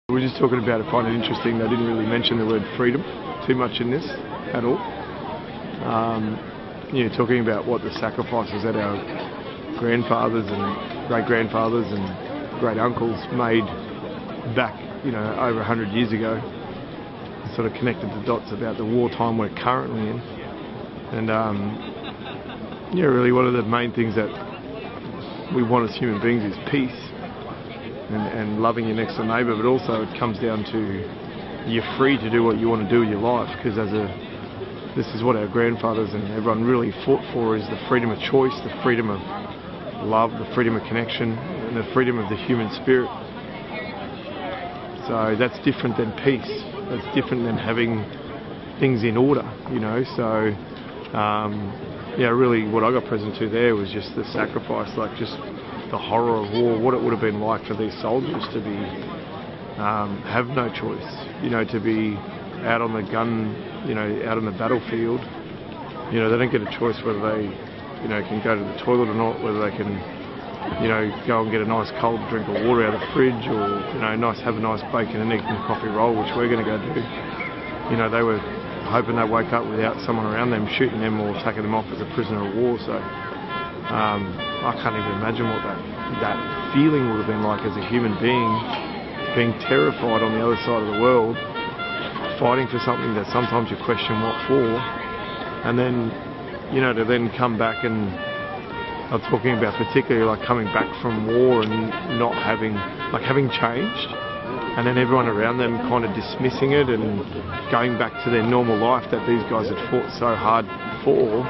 We're just talking about it, find it interesting. They didn't really mention the word freedom too much in this at all. Talking about what the sacrifices that our grandfathers and great-grandfathers and great-uncles made back, over 100 years ago. Sort of connected the dots about the wartime we're currently in. And really one of the main things that we want as human beings is peace and loving your next door neighbour, but also it comes down to you're free to do what you want to do with your life, because this is what our grandfathers and everyone really fought for, is the freedom of choice, the freedom of love, the freedom of connection, and the freedom of the human spirit. So that's different than peace. That's different than having things in order, So, really what I got present to there was just the sacrifice, like just the horror of war, what it would have been like for these soldiers to be, have no choice, to be out on the gun, out on the battlefield. They don't get a choice whether they, can go to the toilet or not, whether they can, go and get a nice cold drink of water out of the fridge, or, have a nice bacon and egg and coffee roll, which we're going to go do. They were hoping they'd wake up without someone around them shooting them or taking them off as a prisoner of war. So I can't even imagine what that feeling would have been like as a human being terrified on the other side of the world, fighting for something that sometimes you question what for, and then, to then come back and I'm talking about particularly like coming back from war and not having changed, and then everyone around them kind of dismissing it and going back to their normal life that these guys had fought so hard for,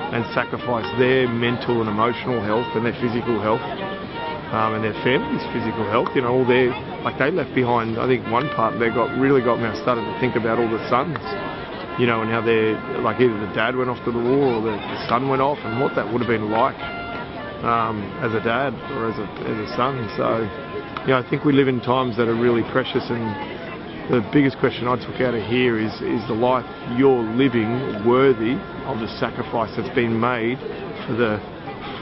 and sacrificed their mental and emotional health and their physical health, and their families' physical health. All their, they left behind. I think one part they really got me. I started to think about all the sons, and how they're either the dad went off to the war or the son went off, and what that would have been like as a dad or as a son. So, I think we live in times that are really precious, and the biggest question I took out of here is the life you're living worthy of the sacrifice that's been made for the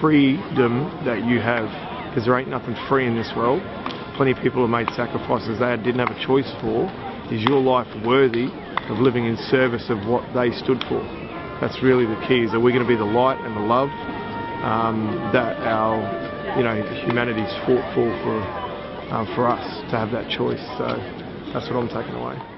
freedom that you have? Because there ain't nothing free in this world. Plenty of people have made sacrifices they didn't have a choice for. Is your life worthy of living in service of what they stood for? That's really the key. Is that we're going to be the light and the love that our humanity's fought for us to have that choice. So that's what I'm taking away.